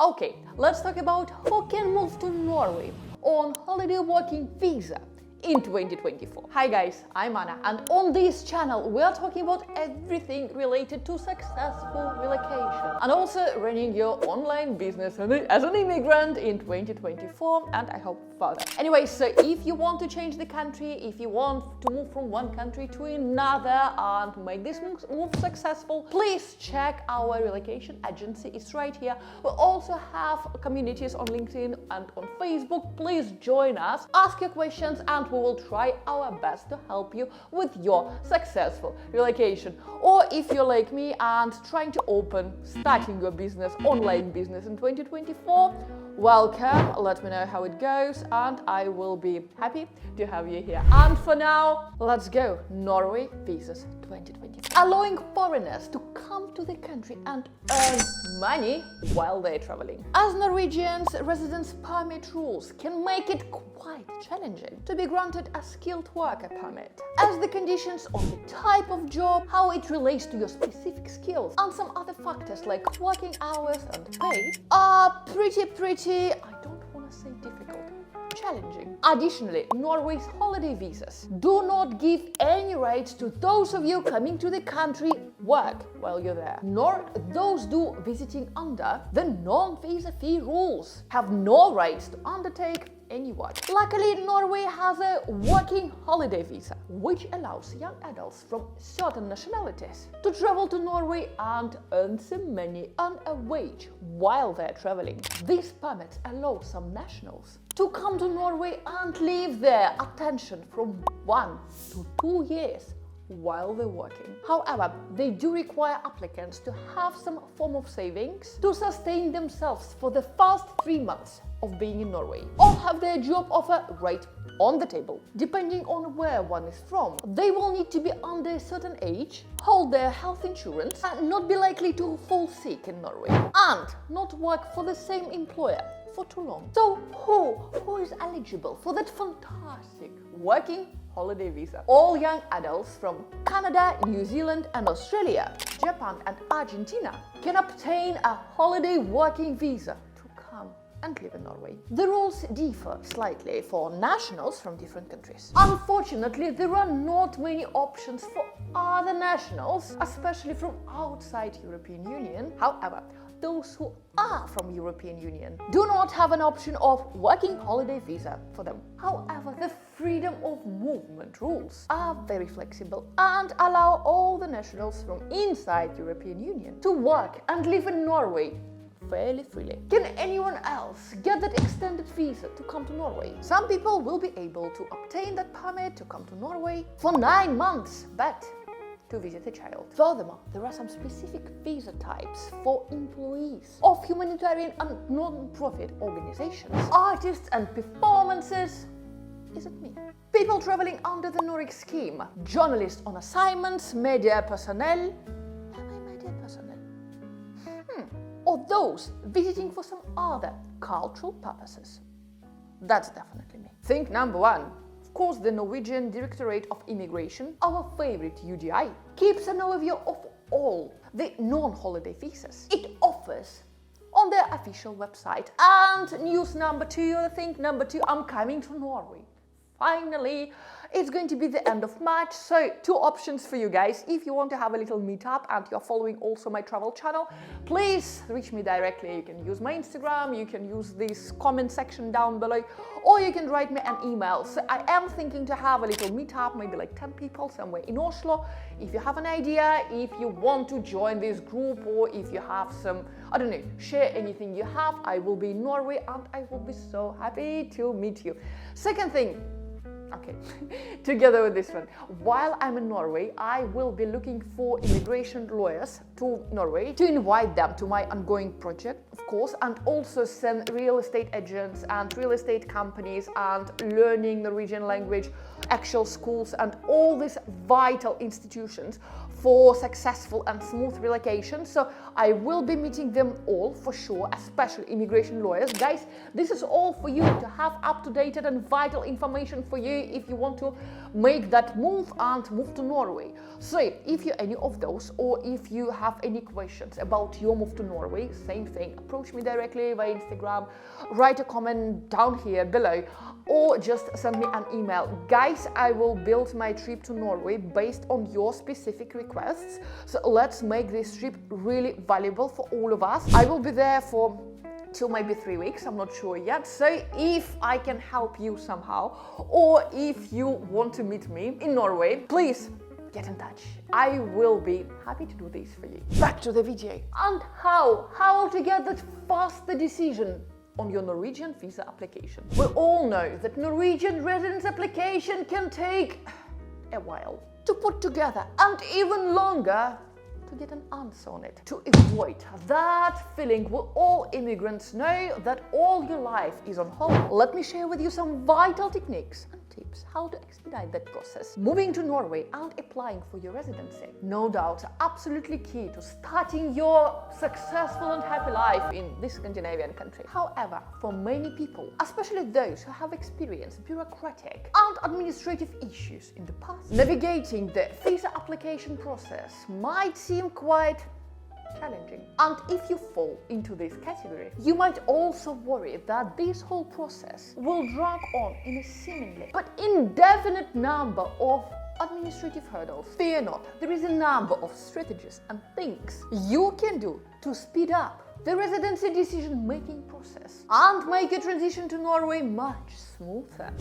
Okay, let's talk about who can move to Norway on holiday working visa in 2024. Hi guys, I'm Anna, and on this channel we are talking about everything related to successful relocation and also running your online business as an immigrant in 2024 and I hope further. Anyway, so if you want to change the country, if you want to move from one country to another and make this move successful, please check our relocation agency. It's right here. We also have communities on LinkedIn and on Facebook. Please join us, ask your questions, and we will try our best to help you with your successful relocation. Or if you're like me and trying to starting your business, online business in 2024, welcome. Let me know how it goes and I will be happy to have you here. And for now, let's go. Norway visas 2024. Allowing foreigners to come to the country and earn money while they're traveling. As Norwegians, residence permit rules can make it quite challenging to be granted a skilled worker permit, as the conditions on the type of job, how it relates to your specific skills, and some other factors like working hours and pay are pretty, I don't want to say difficult, challenging. Additionally, Norway's holiday visas do not give any rights to those of you coming to the country work while you're there, nor those do visiting under the non-visa fee rules have no rights to undertake any work. Luckily, Norway has a working holiday visa, which allows young adults from certain nationalities to travel to Norway and earn some money on a wage while they're traveling. These permits allow some nationals to come to Norway and live there, attention, from 1 to 2 years while they're working. However, they do require applicants to have some form of savings to sustain themselves for the first 3 months of being in Norway, or have their job offer right on the table. Depending on where one is from, they will need to be under a certain age, hold their health insurance, and not be likely to fall sick in Norway, and not work for the same employer for too long. So who is eligible for that fantastic working holiday visa? All young adults from Canada, New Zealand and Australia, Japan and Argentina can obtain a holiday working visa to come and live in Norway. The rules differ slightly for nationals from different countries. Unfortunately, there are not many options for other nationals, especially from outside European Union. However, those who are from European Union do not have an option of working holiday visa for them. However, the freedom of movement rules are very flexible and allow all the nationals from inside European Union to work and live in Norway fairly freely. Can anyone else get that extended visa to come to Norway? Some people will be able to obtain that permit to come to Norway for 9 months, but to visit a child. Furthermore, there are some specific visa types for employees of humanitarian and non-profit organizations, artists and performances. Is it me? People traveling under the Nordic scheme, journalists on assignments, media personnel. Am I media personnel? Or those visiting for some other cultural purposes. That's definitely me. Think number 1. Of course, the Norwegian Directorate of Immigration, our favorite UDI, keeps an overview of all the non-holiday visas it offers on their official website. And news number 2, I think number 2, I'm coming to Norway. Finally, it's going to be the end of March, so 2 options for you guys. If you want to have a little meetup and you're following also my travel channel, please reach me directly. You can use my Instagram, you can use this comment section down below, or you can write me an email. So I am thinking to have a little meetup, maybe like 10 people somewhere in Oslo. If you have an idea, if you want to join this group, or if you have some, I don't know, share anything you have, I will be in Norway and I will be so happy to meet you. Second thing, okay, together with this one, while I'm in Norway, I will be looking for immigration lawyers to Norway to invite them to my ongoing project, of course, and also send real estate agents and real estate companies and learning Norwegian language, actual schools and all these vital institutions for successful and smooth relocation. So I will be meeting them all for sure, especially immigration lawyers. Guys, this is all for you to have up-to-date and vital information for you if you want to make that move and move to Norway. So if you're any of those, or if you have any questions about your move to Norway, same thing, approach me directly via Instagram, write a comment down here below, or just send me an email. Guys, I will build my trip to Norway based on your specific requests. So let's make this trip really valuable for all of us. I will be there for 2, maybe 3 weeks, I'm not sure yet. So if I can help you somehow, or if you want to meet me in Norway, please get in touch. I will be happy to do this for you. Back to the video. And how to get that faster decision on your Norwegian visa application. We all know that Norwegian residence application can take a while to put together, and even longer to get an answer on it. To avoid that feeling where all immigrants know that all your life is on hold, let me share with you some vital techniques and tips how to expedite that process. Moving to Norway and applying for your residency, no doubt, absolutely key to starting your successful and happy life in this Scandinavian country. However, for many people, especially those who have experienced bureaucratic and administrative issues in the past, navigating the visa application process might seem quite challenging. And if you fall into this category, you might also worry that this whole process will drag on in a seemingly but indefinite number of administrative hurdles. Fear not, there is a number of strategies and things you can do to speed up the residency decision-making process and make your transition to Norway much smoother.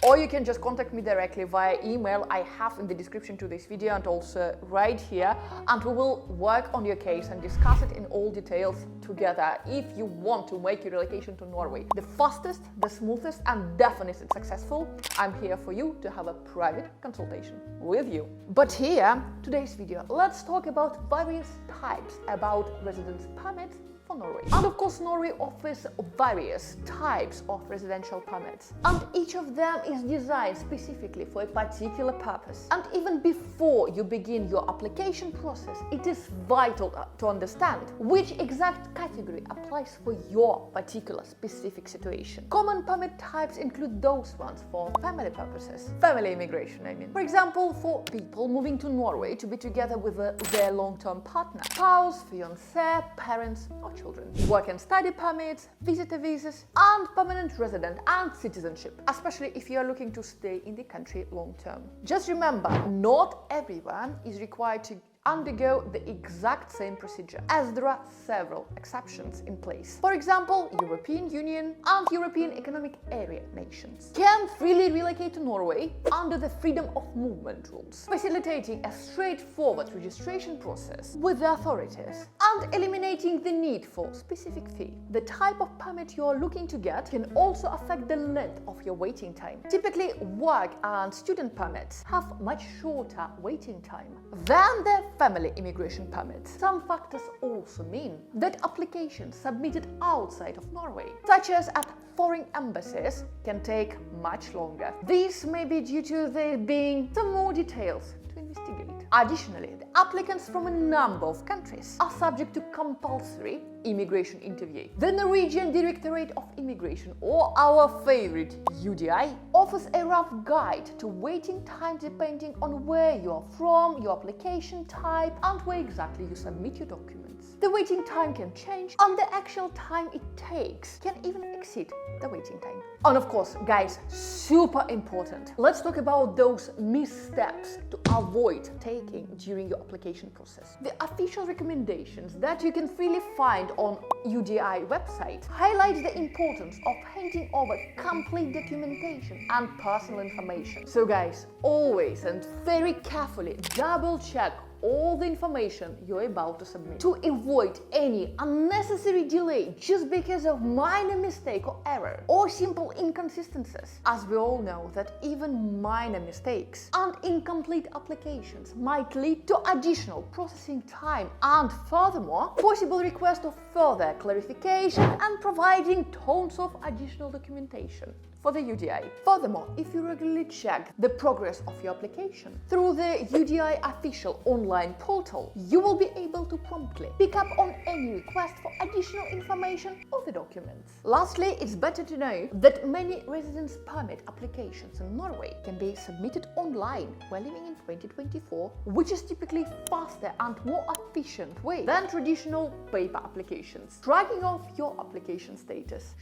Or you can just contact me directly via email I have in the description to this video and also right here, and we will work on your case and discuss it in all details together if you want to make your relocation to Norway the fastest, the smoothest, and definitely successful. I'm here for you to have a private consultation with you. But here, today's video, let's talk about various types about residence permits for Norway. And of course, Norway offers various types of residential permits, and each of them is designed specifically for a particular purpose. And even before you begin your application process, it is vital to understand which exact category applies for your particular specific situation. Common permit types include those ones for family purposes, family immigration, I mean. For example, for people moving to Norway to be together with their long-term partner, spouse, fiancé, parents, or children. Work and study permits, visitor visas, and permanent resident and citizenship, especially if you are looking to stay in the country long term. Just remember, not everyone is required to undergo the exact same procedure, as there are several exceptions in place. For example, European Union and European Economic Area nations can freely relocate to Norway under the freedom of movement rules, facilitating a straightforward registration process with the authorities and eliminating the need for specific fee. The type of permit you are looking to get can also affect the length of your waiting time. Typically, work and student permits have much shorter waiting time than the family immigration permits. Some factors also mean that applications submitted outside of Norway, such as at foreign embassies, can take much longer. This may be due to there being some more details to investigate. Additionally, the applicants from a number of countries are subject to compulsory immigration interview. The Norwegian Directorate of Immigration, or our favorite UDI, offers a rough guide to waiting time depending on where you are from, your application type, and where exactly you submit your documents. The waiting time can change, and the actual time it takes can even exceed the waiting time. And of course, guys, super important, let's talk about those missteps to avoid taking during your application process. The official recommendations that you can freely find on UDI website highlight the importance of handing over complete documentation and personal information. So guys, always and very carefully double check all the information you're about to submit to avoid any unnecessary delay just because of minor mistake or error or simple inconsistencies, as we all know that even minor mistakes and incomplete applications might lead to additional processing time and furthermore possible request of further clarification and providing tons of additional documentation. for the UDI. Furthermore, if you regularly check the progress of your application through the UDI official online portal, you will be able to promptly pick up on any request for additional information or the documents. Lastly, it's better to know that many residence permit applications in Norway can be submitted online while living in 2024, which is typically faster and more efficient way than traditional paper applications. Tracking of your application status.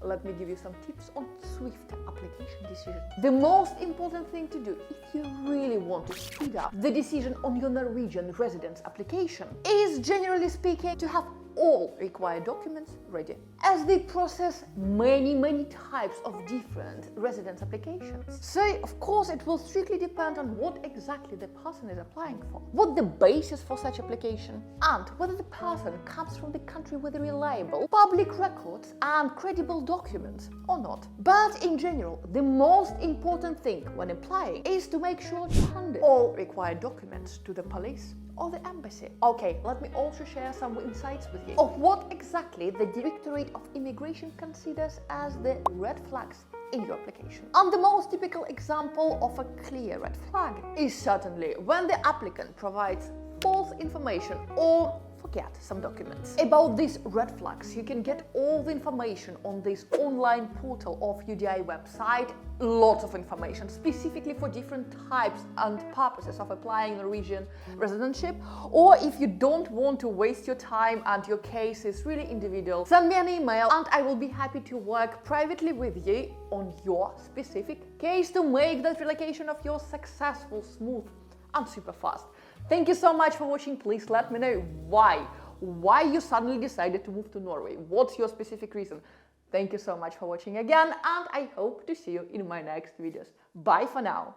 Let me give you some tips on swift application decision. The most important thing to do if you really want to speed up the decision on your Norwegian residence application is, generally speaking, to have all required documents ready, as they process many types of different residence applications. So, of course, it will strictly depend on what exactly the person is applying for, what the basis for such application, and whether the person comes from the country with reliable public records and credible documents or not. But in general, the most important thing when applying is to make sure to hand in all required documents to the police or the embassy. Okay, let me also share some insights with you of what exactly the Directorate of Immigration considers as the red flags in your application. And the most typical example of a clear red flag is certainly when the applicant provides false information or forget some documents. About these red flags, you can get all the information on this online portal of UDI website. Lots of information specifically for different types and purposes of applying Norwegian residentship. Or if you don't want to waste your time and your case is really individual, send me an email and I will be happy to work privately with you on your specific case to make that relocation of yours successful, smooth and super fast. Thank you so much for watching. Please let me know why you suddenly decided to move to Norway. What's your specific reason? Thank you so much for watching again, and I hope to see you in my next videos. Bye for now.